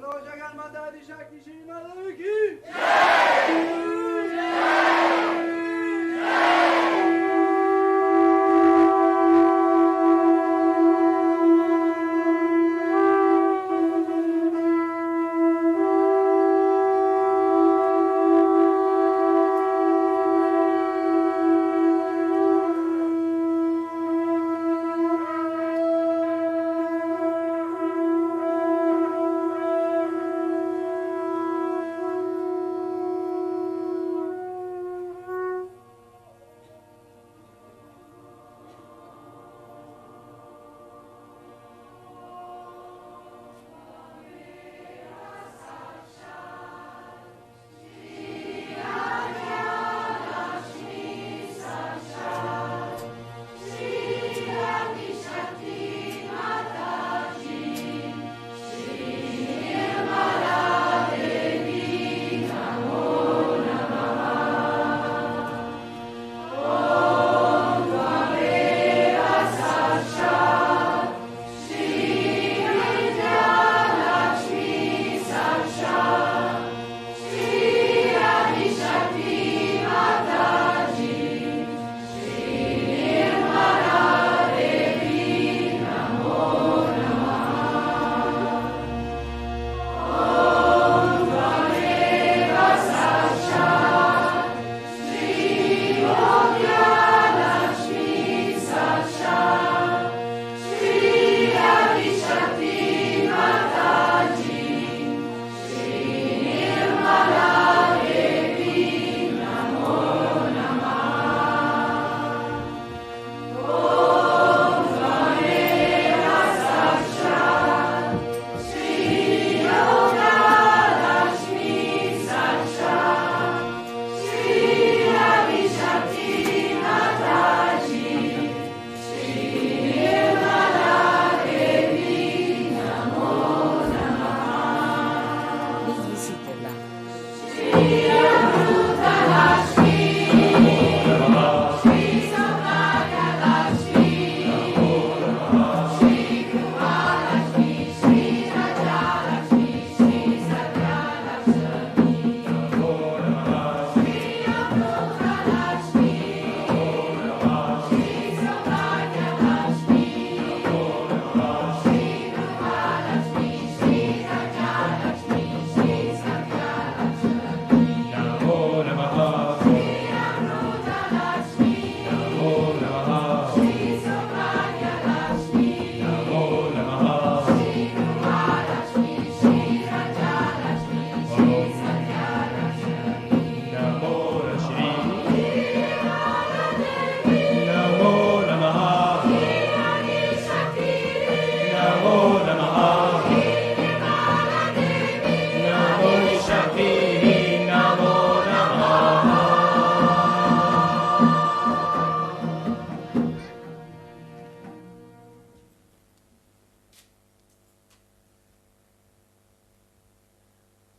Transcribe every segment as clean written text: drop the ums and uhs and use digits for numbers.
बोलो जगन माता दी शक्ति श्री माता की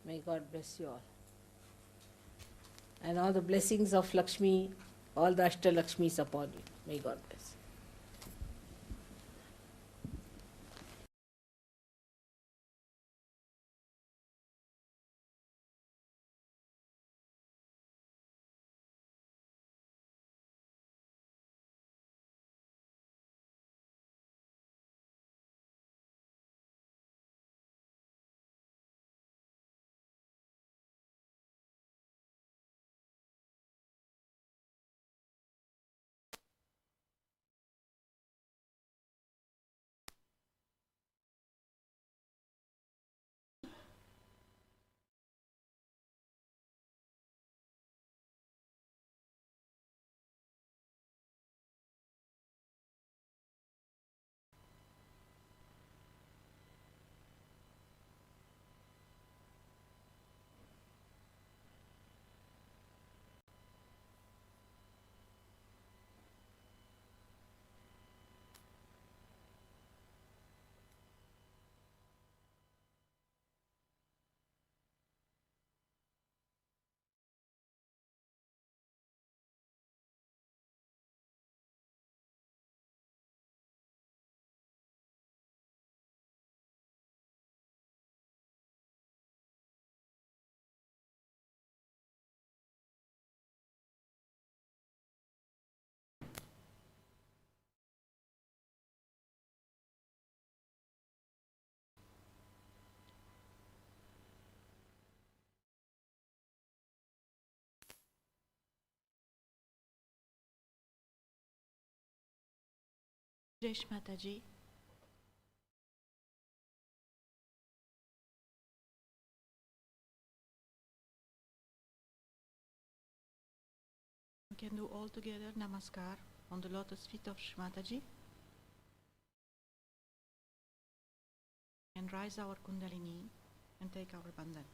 May God bless you all. And all the blessings of Lakshmi, all the Ashtalakshmis upon you. May God bless. Jai Mataji. We can do all together Namaskar on the lotus feet of Mataji. And rise our Kundalini and take our bandhan.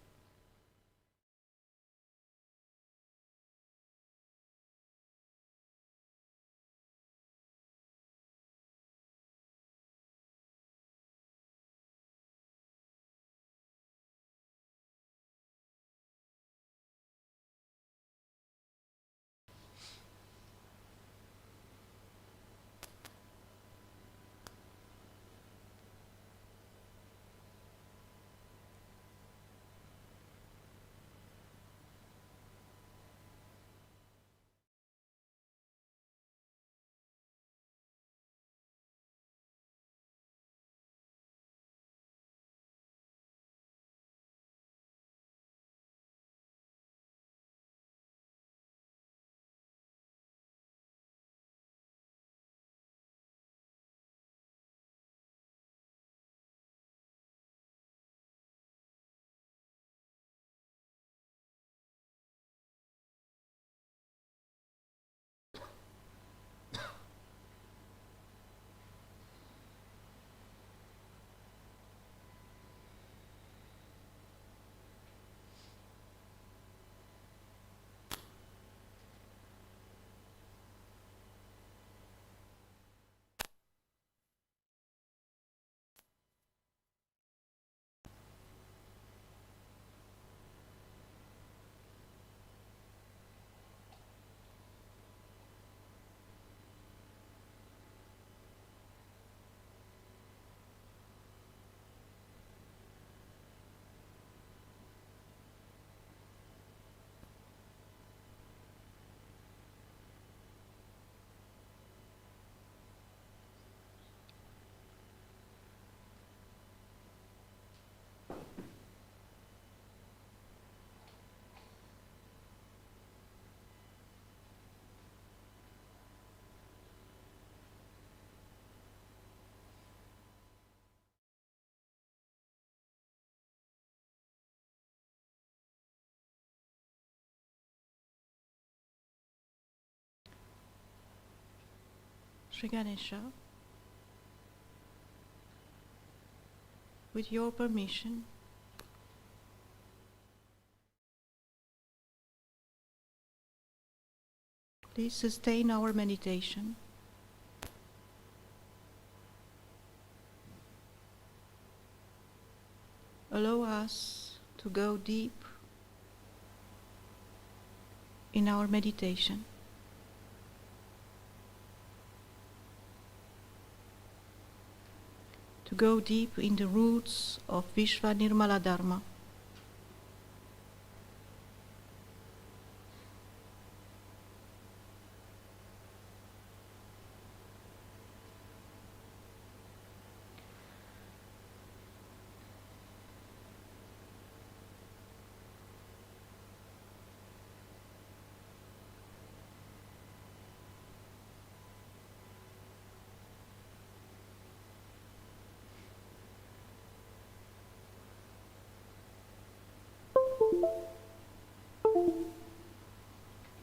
Sri Ganesha, with your permission, please sustain our meditation. Allow us to go deep in our meditation. To go deep in the roots of Vishva Nirmala Dharma.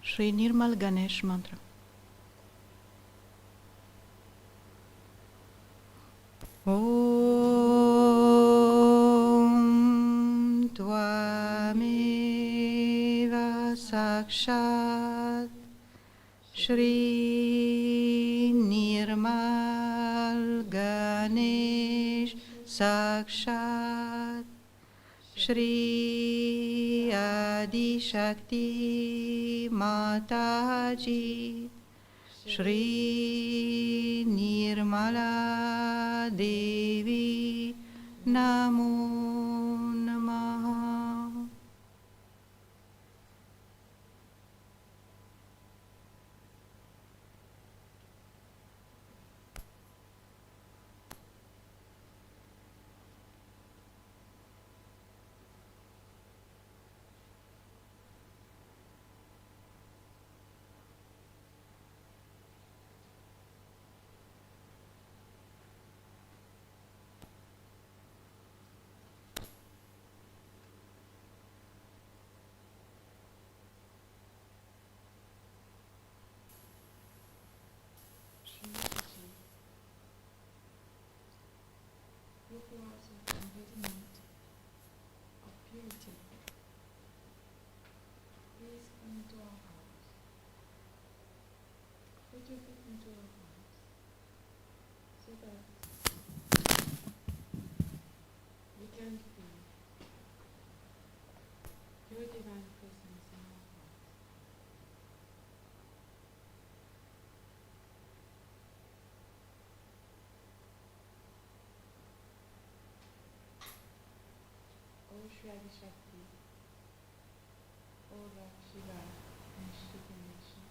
Shri Nirmal Ganesh Mantra. Om Tvameva Sakshat Shri Nirmal Ganesh Sakshat Shri Adi Shakti Mataji Shri Nirmala Devi Namo Namaha. embodiment of purity. Please come into our house. Put your feet into our house so that we can feel your divine presence in our hearts. O Shri Adi Shakti, O Lord Shiva and Shri Ganesha,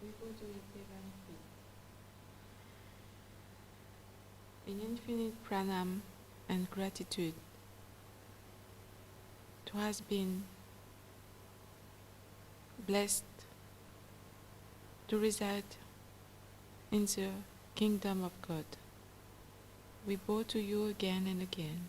we go to your divine feet. In infinite pranam and gratitude to has been blessed to reside in the kingdom of God. We bow to you again and again.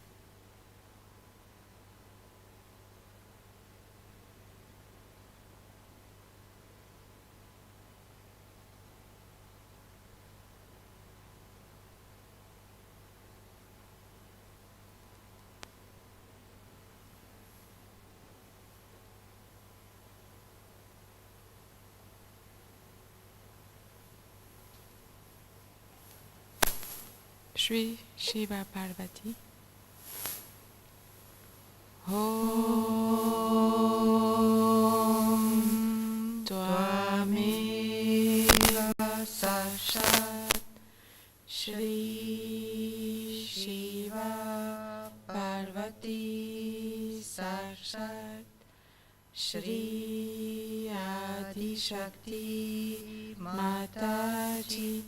Shri Shiva Parvati. Om Tvameva Sashat Shri Shiva Parvati Sashat Shri Adi Shakti Mataji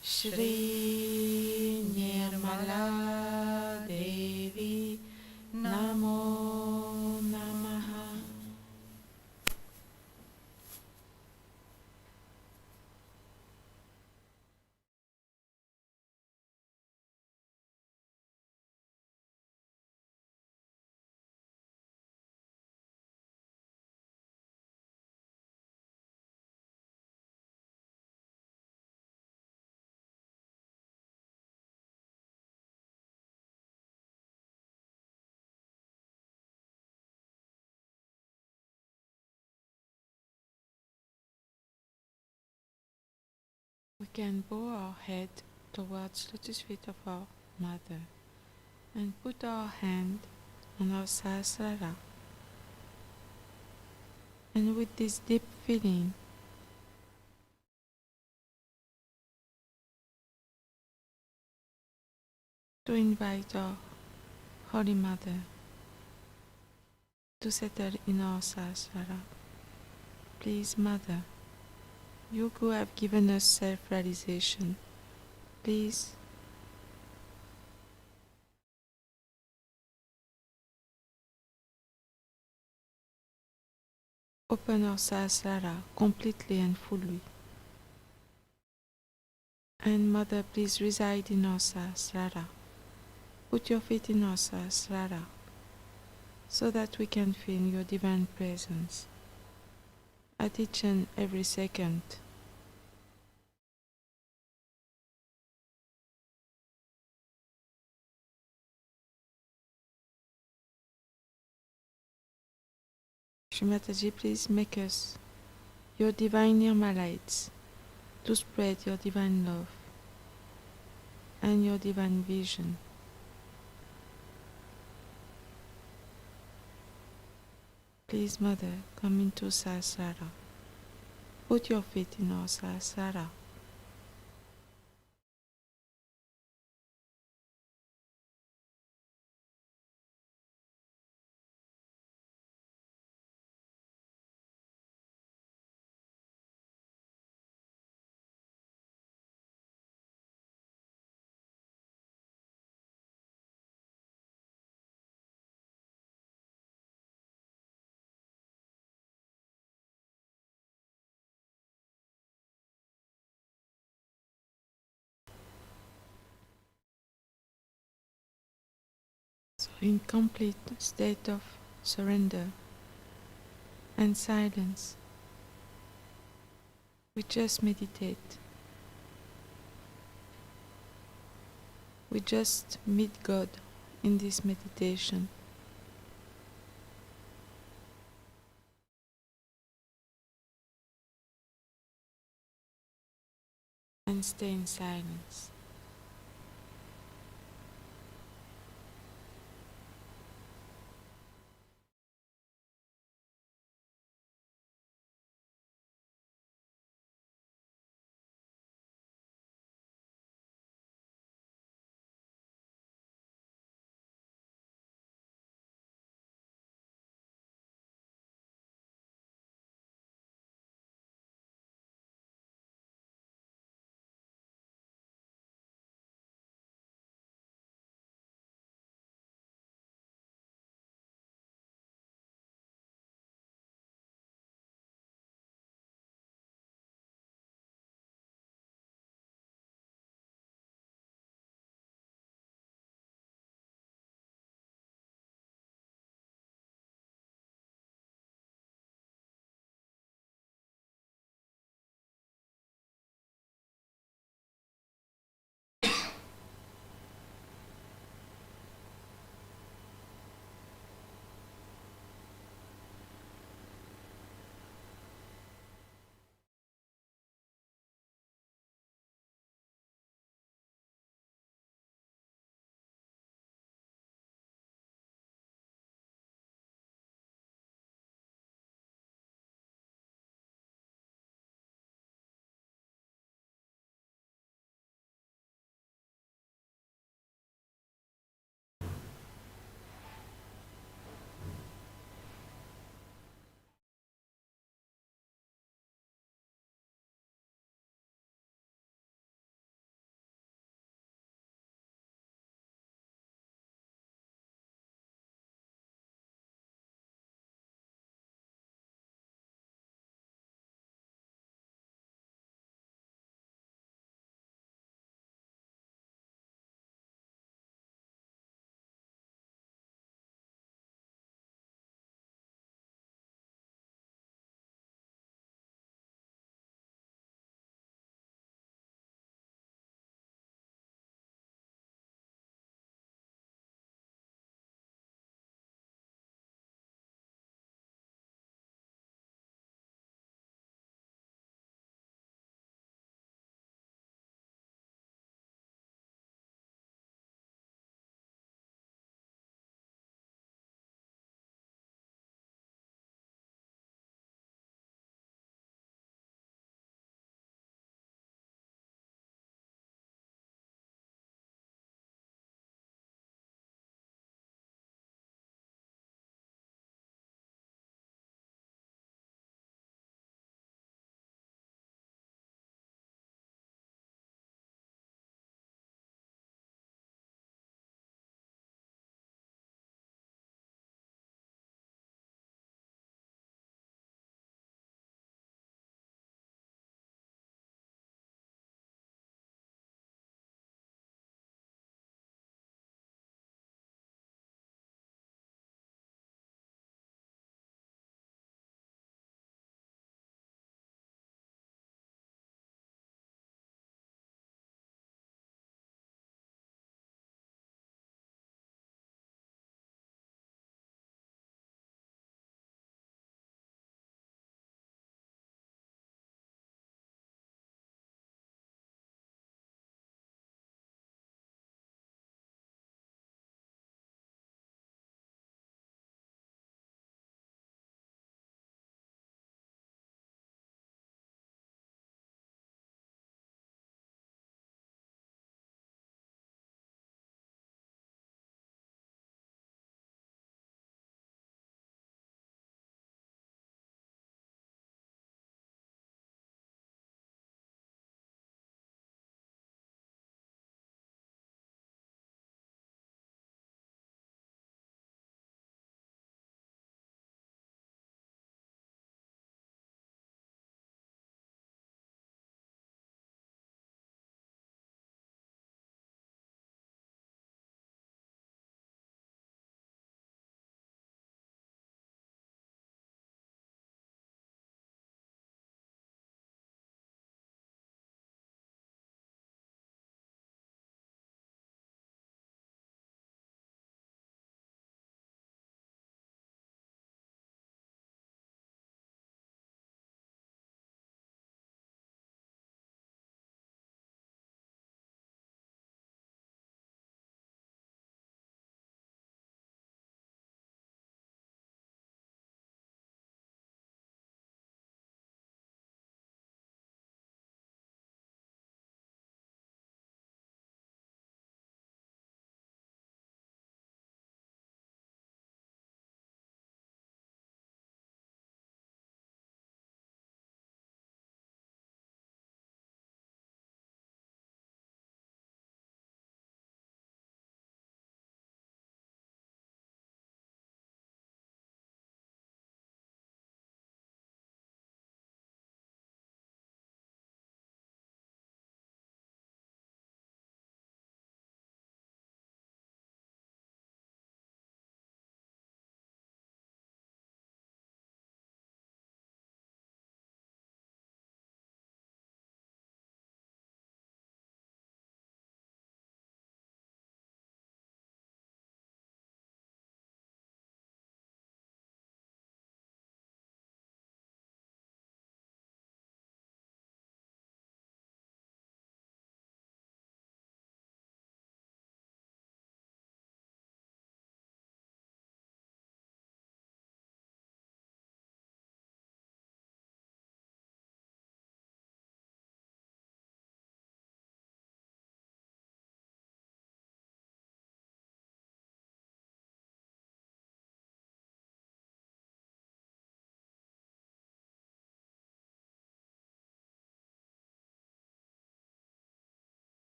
Shri Nirmala Devi Namo Namaha. We can bow our head towards lotus feet of our mother and put our hand on our sahasrara. And with this deep feeling, to invite our Holy Mother to settle in our sahasrara. Please, Mother, you who have given us self-realization, please open our sahasrara completely and fully. And Mother, please reside in our sahasrara. Put your feet in our sahasrara so that we can feel your divine presence at each and every second. Shri Mataji, please make us your divine Nirmalites to spread your divine love and your divine vision. Please, Mother, come into Sahasrara. Put your feet in our Sahasrara. So in complete state of surrender and silence, we just meditate. we just meet God in this meditation. And stay in silence.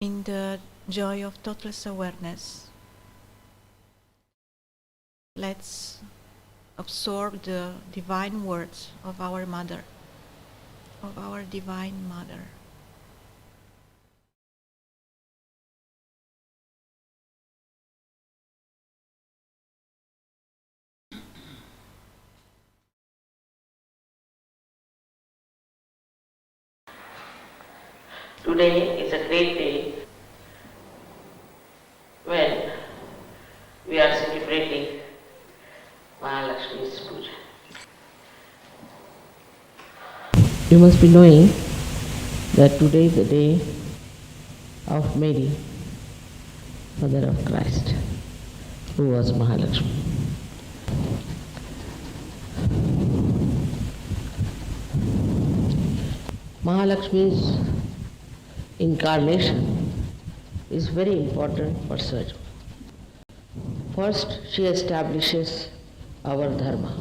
in the joy of total awareness, let's absorb the divine words of our Mother, of our Divine Mother. Today is a great day when we are celebrating Mahalakshmi's Puja. You must be knowing that today is the day of Mary, Mother of Christ, who was Mahalakshmi. Mahalakshmi's incarnation is very important for surgery. First, she establishes our dharma,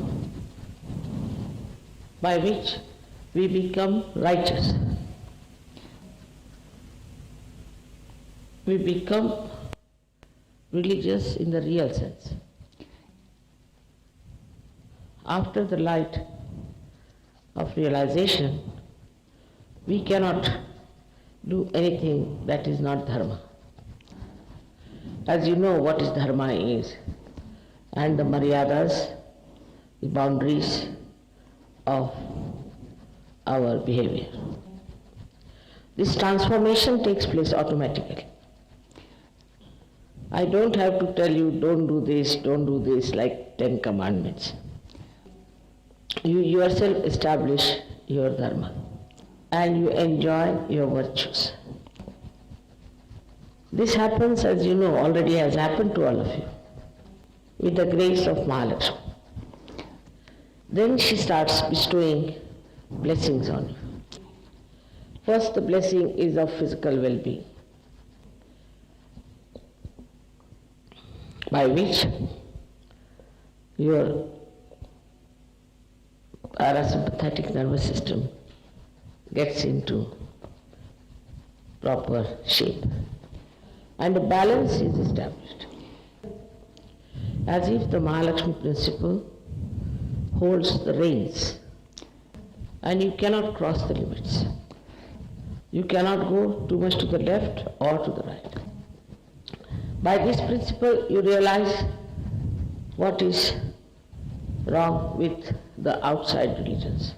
by which we become righteous. We become religious in the real sense. After the light of realization, we cannot do anything that is not dharma. As you know what is dharma is, and the maryadas, the boundaries of our behavior. This transformation takes place automatically. I don't have to tell you, don't do this, like 10 commandments. You yourself establish your dharma and you enjoy your virtues. This happens, as you know, already has happened to all of you, with the grace of Mahalakshmi. Then she starts bestowing blessings on you. First, the blessing is of physical well-being, by which your parasympathetic nervous system gets into proper shape and a balance is established, as if the Mahalakshmi principle holds the reins and you cannot cross the limits. You cannot go too much to the left or to the right. By this principle you realize what is wrong with the outside religions.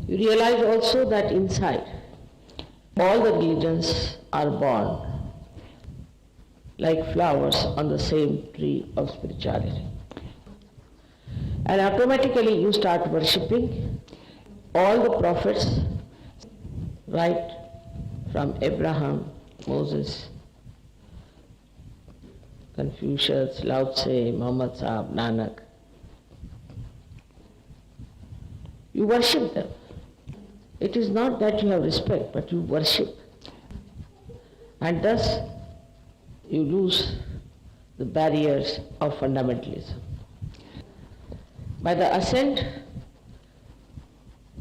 You realize also that inside all the religions are born like flowers on the same tree of spirituality. And automatically you start worshipping all the prophets, right from Abraham, Moses, Confucius, Lao Tse, Muhammad Sahib, Nanak. You worship them. It is not that you have respect, but you worship. And thus you lose the barriers of fundamentalism. By the ascent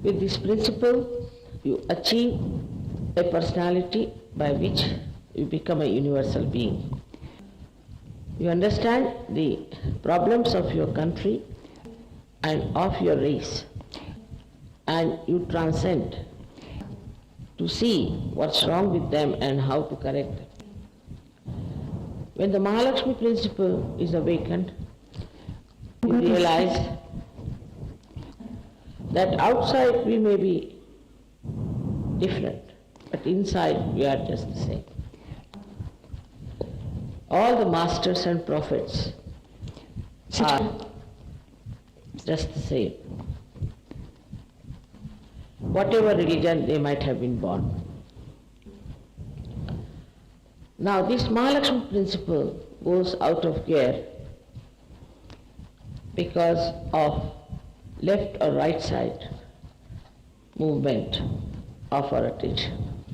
with this principle, you achieve a personality by which you become a universal being. You understand the problems of your country and of your race, and you transcend to see what's wrong with them and how to correct them. When the Mahalakshmi principle is awakened, you realize that outside we may be different, but inside we are just the same. All the masters and prophets are just the same, whatever religion they might have been born. Now this Mahalakshmi principle goes out of gear because of left or right side movement of our attention.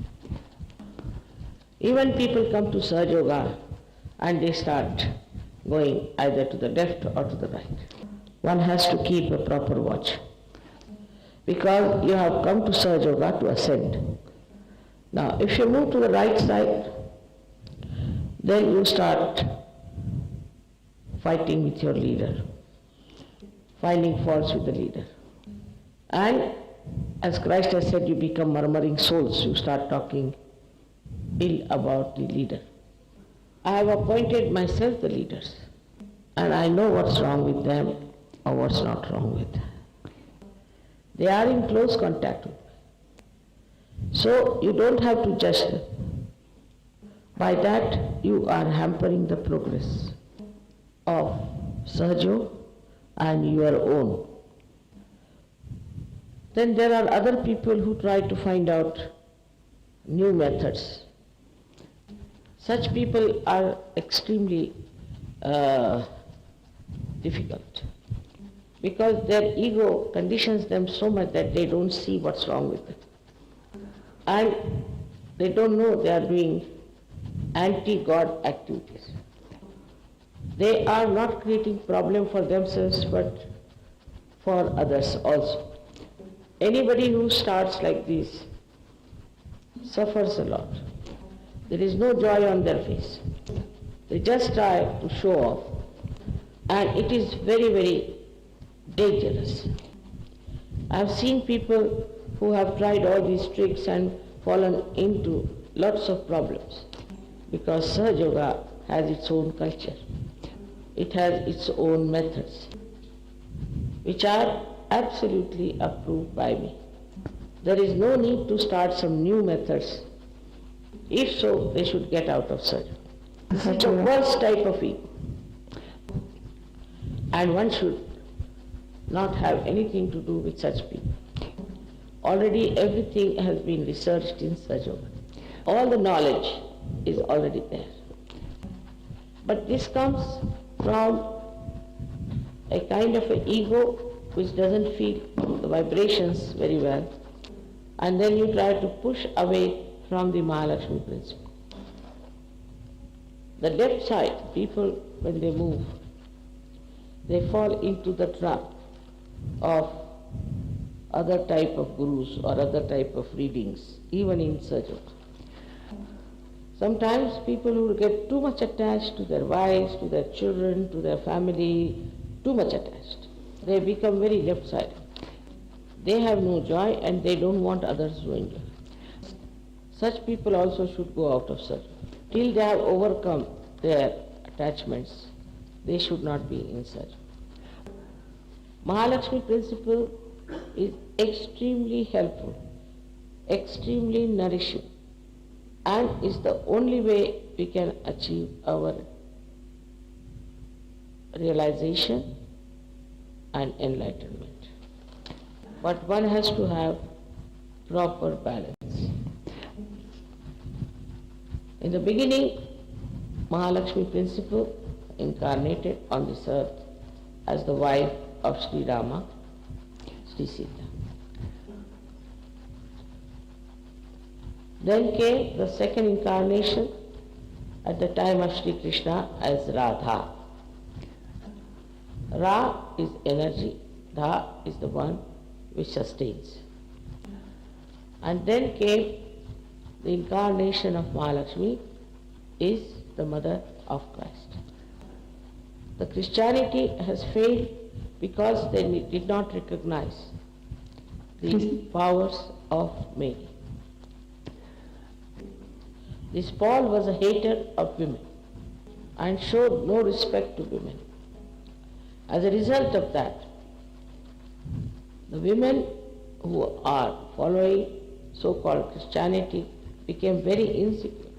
Even people come to Sahaja Yoga and they start going either to the left or to the right. One has to keep a proper watch, because you have come to Sahaja Yoga to ascend, Now, if you move to the right side, then you start fighting with your leader, finding faults with the leader. And as Christ has said, you become murmuring souls, you start talking ill about the leader. I have appointed myself the leaders, and I know what's wrong with them or what's not wrong with them. They are in close contact with me. So you don't have to judge them. By that, you are hampering the progress of Sahajo and your own. Then there are other people who try to find out new methods. Such people are extremely difficult because their ego conditions them so much that they don't see what's wrong with it. And they don't know they are doing anti-God activities. They are not creating problem for themselves but for others also. Anybody who starts like this suffers a lot. There is no joy on their face. They just try to show off, and it is very, very dangerous. I have seen people who have tried all these tricks and fallen into lots of problems because Sahaja Yoga has its own culture. It has its own methods which are absolutely approved by me. There is no need to start some new methods. If so, they should get out of Sahaja. This is the worst type of ego. And one should not have anything to do with such people. Already everything has been researched in Sahaja Yoga. All the knowledge is already there. But this comes from a kind of an ego which doesn't feel the vibrations very well, and then you try to push away from the Mahalakshmi principle. The left side, people, when they move, they fall into the trap of other type of gurus or other type of readings, even in Sahaja Yoga. Sometimes people who get too much attached to their wives, to their children, to their family, too much attached, they become very left-sided. They have no joy and they don't want others to enjoy. Such people also should go out of Sahaja. Till they have overcome their attachments, they should not be in Sahaja. Mahalakshmi principle is extremely helpful, extremely nourishing, and is the only way we can achieve our realization and enlightenment. But one has to have proper balance. In the beginning, Mahalakshmi principle incarnated on this earth as the wife of Sri Rama, Sri Sita. Then came the second incarnation at the time of Sri Krishna as Radha. Ra is energy, Dha is the one which sustains. And then came the incarnation of Mahalakshmi is the mother of Christ. The Christianity has failed because they did not recognize the powers of Mary. This Paul was a hater of women and showed no respect to women. As a result of that, the women who are following so-called Christianity became very insecure.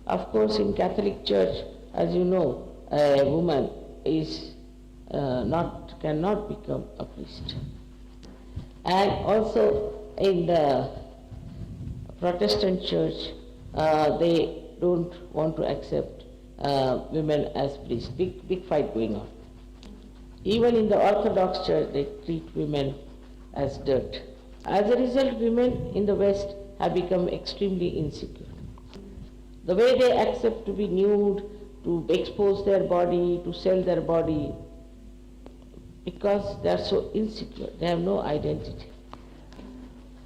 Of course, in Catholic Church, as you know, a woman cannot become a priest. And also in the Protestant Church, they don't want to accept women as priests. Big fight going on. Even in the Orthodox Church, they treat women as dirt. As a result, women in the West have become extremely insecure. The way they accept to be nude, to expose their body, to sell their body, because they are so insecure, they have no identity.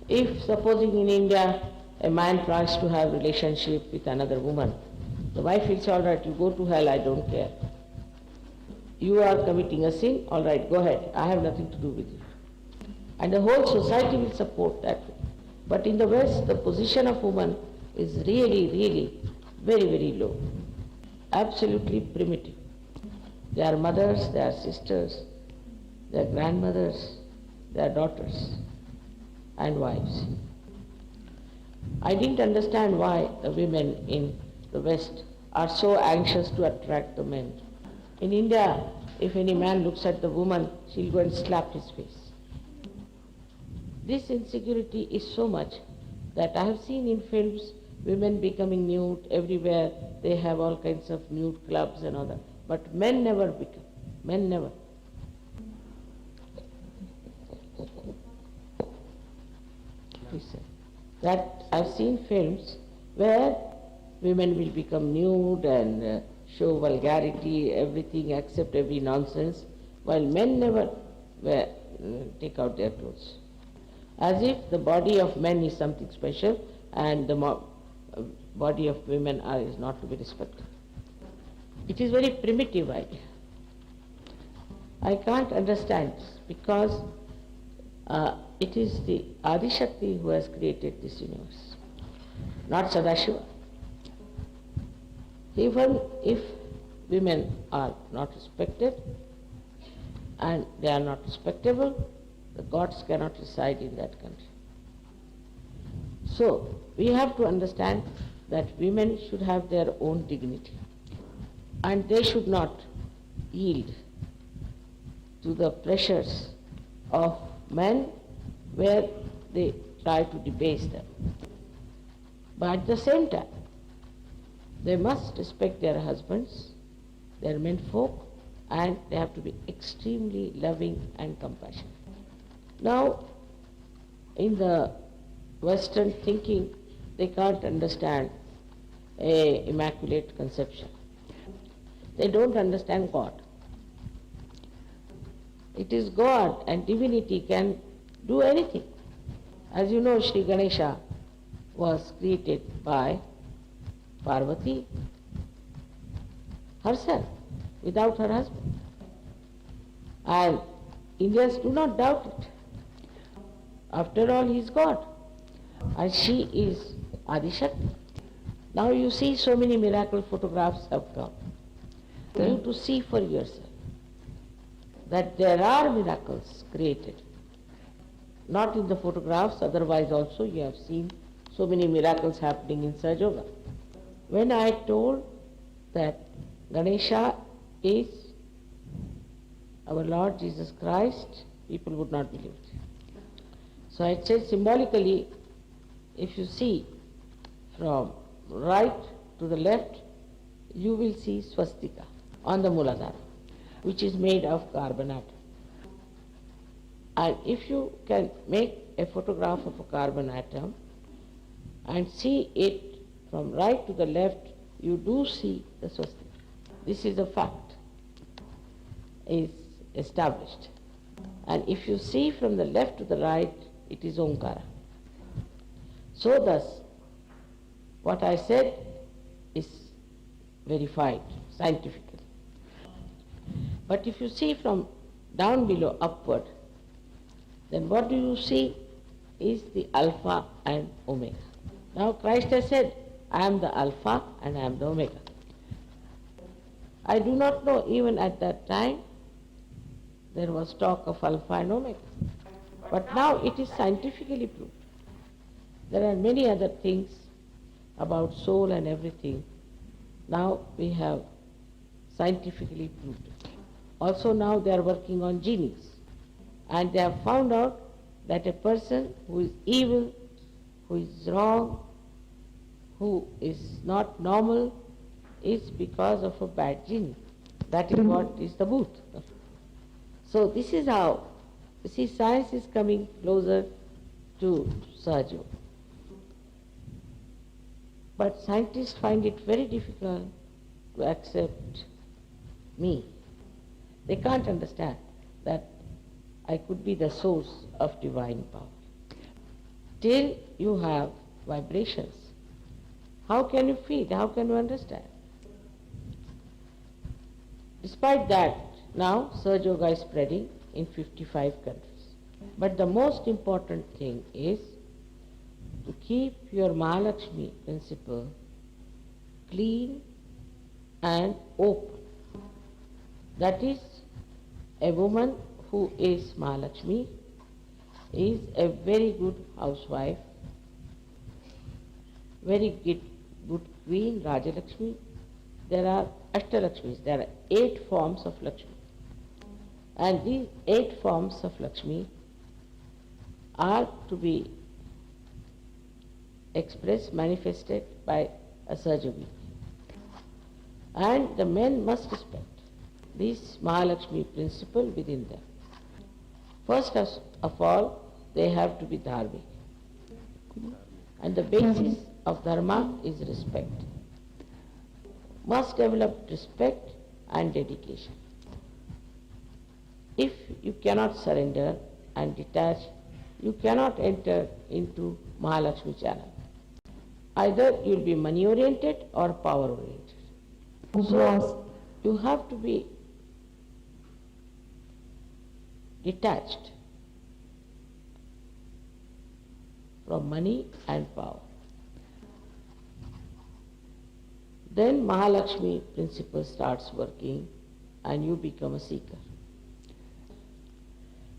If supposing in India a man tries to have relationship with another woman, the wife will say, all right, you go to hell, I don't care. You are committing a sin, all right, go ahead, I have nothing to do with you. And the whole society will support that. But in the West, the position of woman is really, really very, very low. Absolutely primitive. They are mothers, they are sisters, they are grandmothers, they are daughters and wives. I didn't understand why the women in the West are so anxious to attract the men. In India, if any man looks at the woman, she'll go and slap his face. This insecurity is so much that I have seen in films women becoming nude everywhere. They have all kinds of nude clubs and all that. But men never become. Men never. Please, sir. That I've seen films where women will become nude and show vulgarity, everything, accept every nonsense, while men never take out their clothes. As if the body of men is something special and the body of women is not to be respected. It is very primitive idea. I can't understand this because it is the Adi Shakti who has created this universe, not Sadashiva. Even if women are not respected and they are not respectable, the gods cannot reside in that country. So, we have to understand that women should have their own dignity and they should not yield to the pressures of men where they try to debase them. But at the same time, they must respect their husbands, their menfolk, and they have to be extremely loving and compassionate. Now, in the Western thinking, they can't understand a immaculate conception. They don't understand God. It is God and divinity can do anything. As you know, Sri Ganesha was created by Parvati herself, without her husband. And Indians do not doubt it. After all, he is God. And she is Adi Shakti. Now you see so many miracle photographs have come. For you to see for yourself that there are miracles created. Not in the photographs, otherwise also you have seen so many miracles happening in Sahaja Yoga. When I told that Ganesha is our Lord Jesus Christ, people would not believe it. So I said symbolically, if you see from right to the left, you will see swastika on the Muladhara, which is made of carbon atom. And if you can make a photograph of a carbon atom and see it from right to the left, you do see the swastika. This is a fact, is established. And if you see from the left to the right, it is Omkara. So thus, what I said is verified scientifically. But if you see from down below upward, then what do you see is the Alpha and Omega. Now Christ has said, I am the Alpha and I am the Omega. I do not know, even at that time, there was talk of Alpha and Omega. But now it is scientifically proved. There are many other things about soul and everything. Now we have scientifically proved it. Also now they are working on genies. And they have found out that a person who is evil, who is wrong, who is not normal, is because of a bad genie. That is what is the booth. So this is how, you see, science is coming closer to Sahaja Yoga. But scientists find it very difficult to accept me. They can't understand that I could be the source of divine power. Till you have vibrations. How can you feel? How can you understand? Despite that, now Surge Yoga is spreading in 55 countries. But the most important thing is to keep your Mahalakshmi principle clean and open. That is, a woman who is Mahalakshmi is a very good housewife, very good queen, Rajalakshmi. There are Ashtalakshmis, there are 8 forms of Lakshmi. And these 8 forms of Lakshmi are to be expressed, manifested by a Sahaja. And the men must respect this Mahalakshmi principle within them. First of all, they have to be dharmic. And the basis of dharma is respect. Must develop respect and dedication. If you cannot surrender and detach, you cannot enter into Mahalakshmi channel. Either you will be money oriented or power oriented. So you have to be detached from money and power. Then Mahalakshmi principle starts working and you become a seeker.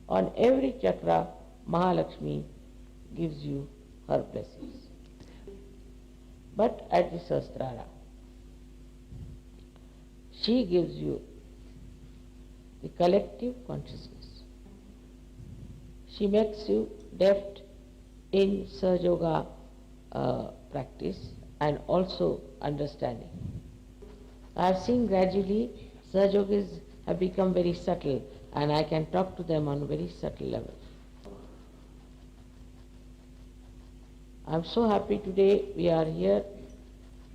On every chakra, Mahalakshmi gives you her blessings. But at the Sahasrara, she gives you the collective consciousness. She makes you deft in Sahaja Yoga practice and also understanding. I have seen gradually Sahaja Yogis have become very subtle and I can talk to them on a very subtle level. I am so happy today we are here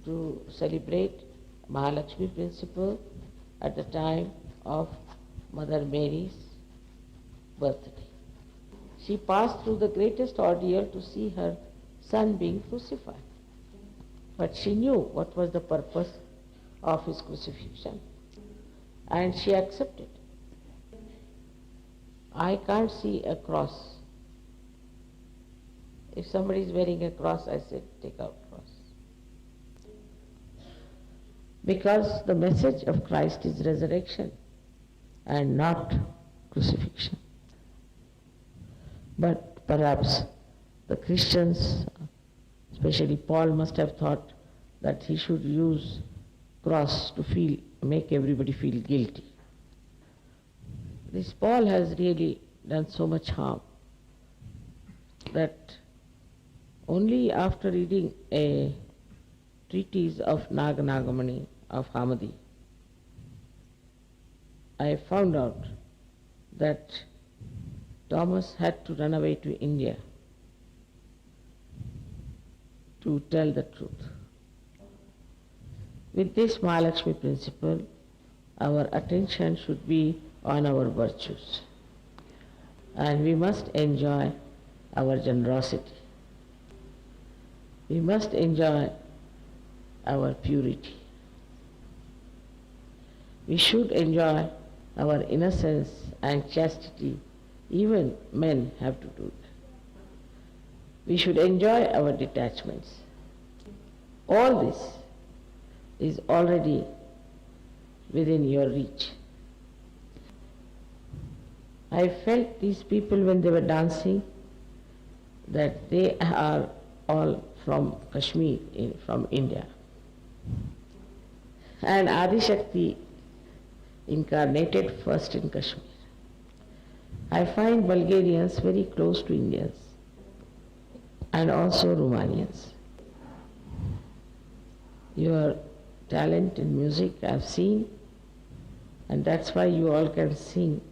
to celebrate Mahalakshmi principle at the time of Mother Mary's birthday. She passed through the greatest ordeal to see her son being crucified. But she knew what was the purpose of his crucifixion and she accepted. I can't see a cross. If somebody is wearing a cross, I said, take out cross. Because the message of Christ is resurrection and not crucifixion. But perhaps the Christians, especially Paul, must have thought that he should use cross to make everybody feel guilty. This Paul has really done so much harm that only after reading a treatise of Nagamani of Hamadi, I found out that Thomas had to run away to India to tell the truth. With this Mahalakshmi principle, our attention should be on our virtues and we must enjoy our generosity. We must enjoy our purity. We should enjoy our innocence and chastity. Even men have to do that. We should enjoy our detachments. All this is already within your reach. I felt these people when they were dancing that they are all from Kashmir, from India. And Adi Shakti incarnated first in Kashmir. I find Bulgarians very close to Indians and also Romanians. Your talent in music I have seen, and that's why you all can sing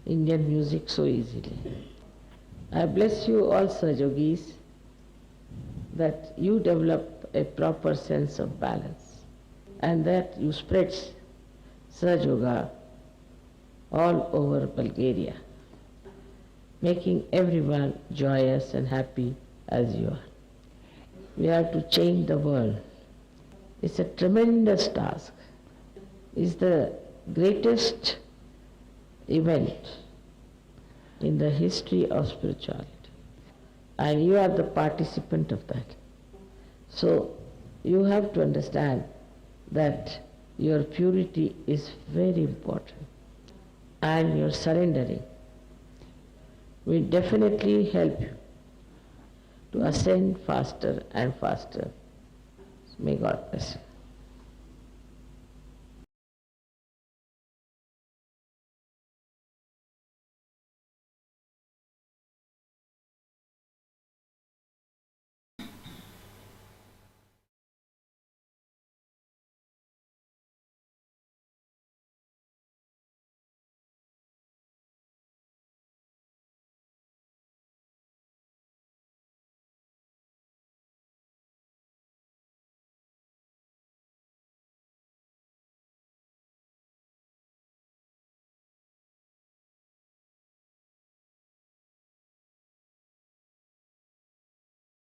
Indian music so easily. I bless you all Sahajogis that you develop a proper sense of balance and that you spread Sahaja Yoga all over Bulgaria, making everyone joyous and happy as you are. We have to change the world. It's a tremendous task. It's the greatest event in the history of spirituality. And you are the participant of that. So you have to understand that your purity is very important, and your surrendering will definitely help you to ascend faster and faster. May God bless you.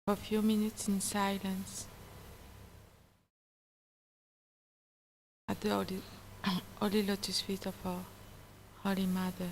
For a few minutes in silence at the Holy Lotus feet of our Holy Mother.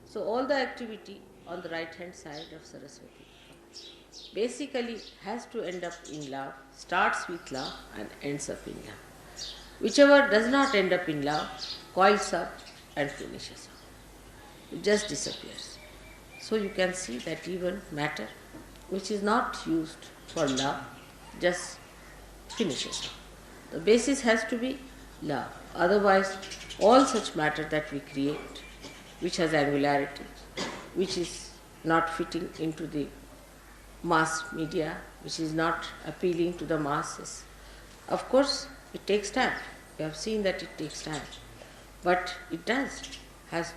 So all the activity on the right hand side of Saraswati basically has to end up in love, starts with love and ends up in love. Whichever does not end up in love coils up and finishes up. It just disappears. So you can see that even matter which is not used for love just finishes up. The basis has to be love. Otherwise, all such matter that we create, which has angularity, which is not fitting into the mass media, which is not appealing to the masses, of course, It takes time. We have seen that it takes time. But it has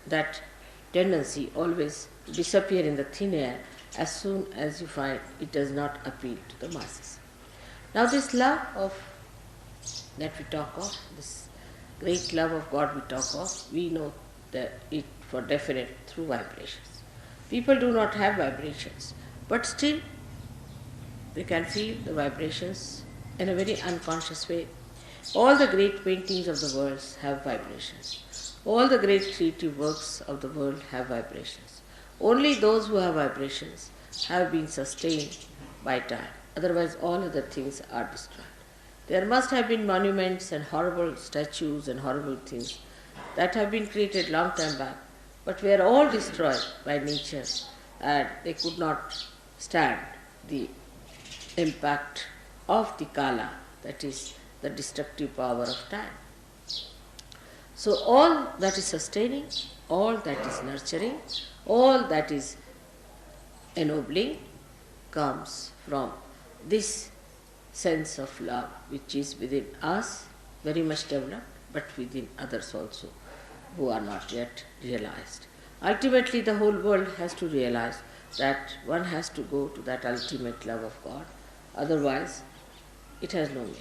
that tendency always to disappear in the thin air as soon as you find it does not appeal to the masses. Now this love that we talk of, this great love of God we talk of, we know that it for definite through vibrations. People do not have vibrations, but still they can feel the vibrations in a very unconscious way. All the great paintings of the world have vibrations. All the great creative works of the world have vibrations. Only those who have vibrations have been sustained by time. Otherwise, all other things are destroyed. There must have been monuments and horrible statues and horrible things that have been created long time back, but were all destroyed by nature, and they could not stand the impact of the kala, that is the destructive power of time. So all that is sustaining, all that is nurturing, all that is ennobling comes from this sense of love which is within us, very much developed, but within others also who are not yet realized. Ultimately, the whole world has to realize that one has to go to that ultimate love of God, otherwise it has no meaning.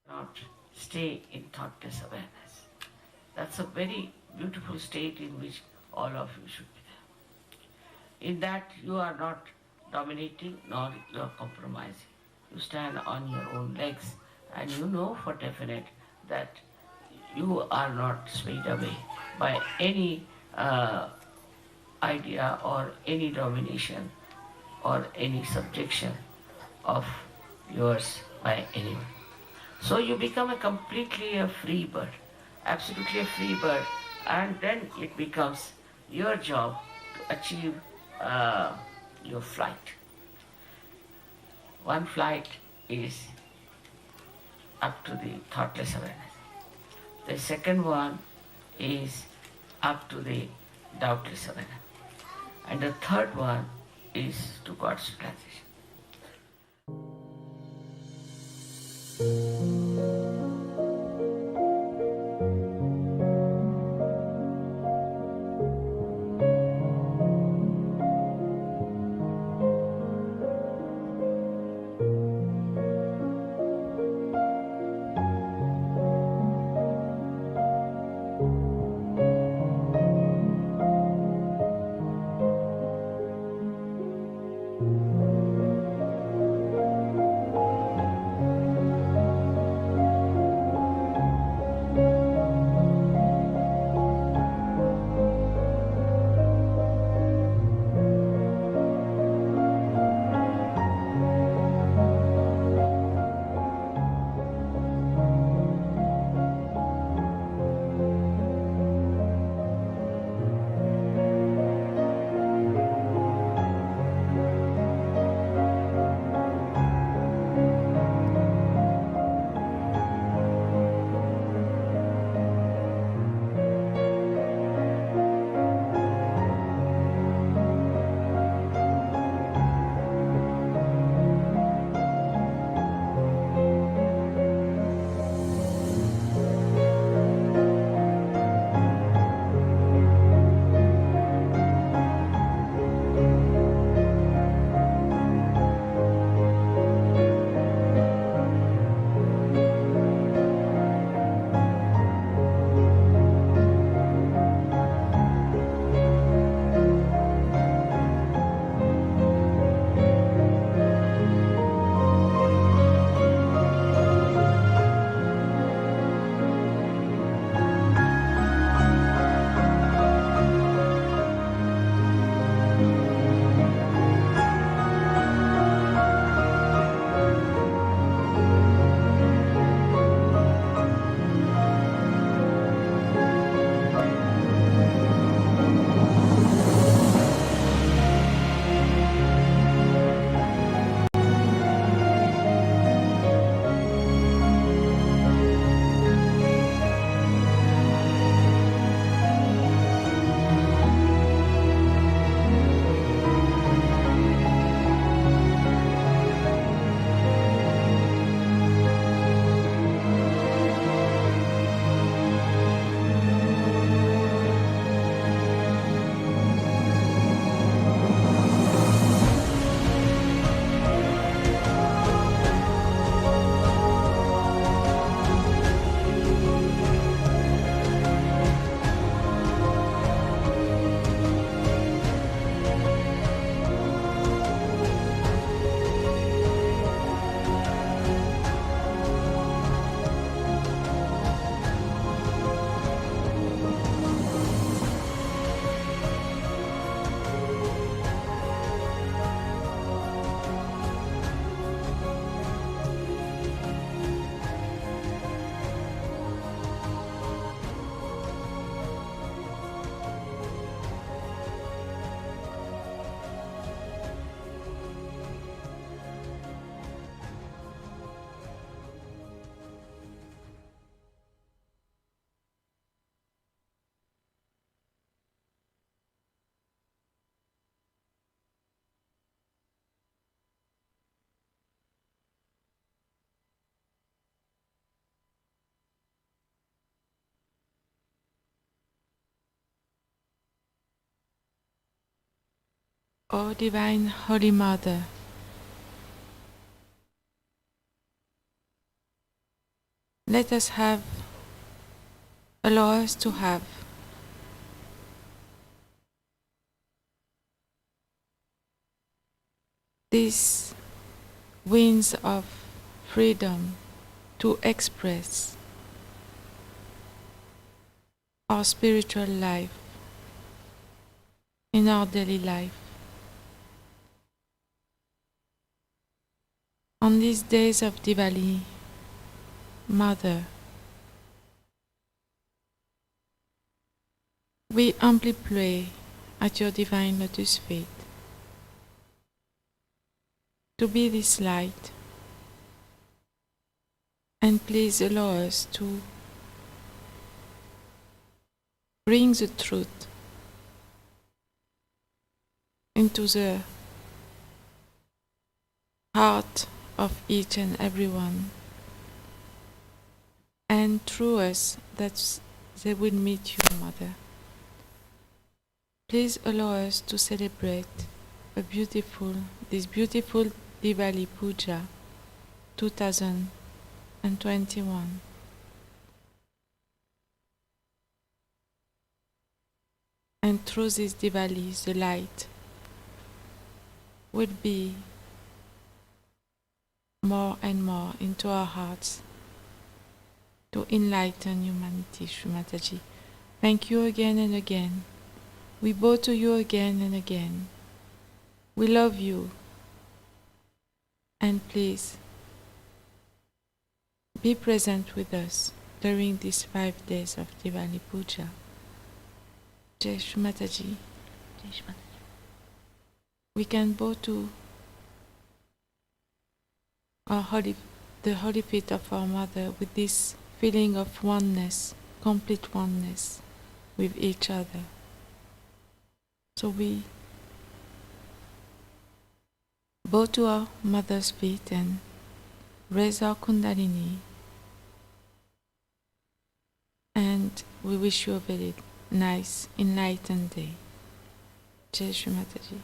Not stay in thoughtless awareness. That's a very beautiful state in which all of you should be there. In that you are not dominating nor you are compromising. You stand on your own legs and you know for definite that you are not swayed away by any idea or any domination or any subjection of yours by anyone. So you become completely a free bird, absolutely a free bird, and then it becomes your job to achieve your flight. One flight is up to the thoughtless awareness. The second one is up to the doubtless awareness. And the third one is to God's realization. O Divine Holy Mother, let us allow us to have these winds of freedom to express our spiritual life in our daily life. On these days of Diwali, Mother, we humbly pray at your divine lotus feet to be this light, and please allow us to bring the truth into the heart of each and every one, and through us that they will meet you, Mother. Please allow us to celebrate this beautiful Diwali Puja 2021. And through this Diwali, the light will be more and more into our hearts to enlighten humanity, Shri Mataji. Thank you again and again. We bow to you again and again. We love you. And please, be present with us during these 5 days of Diwali Puja. Jai Shri Mataji. Jai Shri Mataji. We can bow to the holy feet of our Mother with this feeling of oneness, complete oneness with each other. So we bow to our Mother's feet and raise our Kundalini, and we wish you a very nice, enlightened day. Jai Shri Mataji.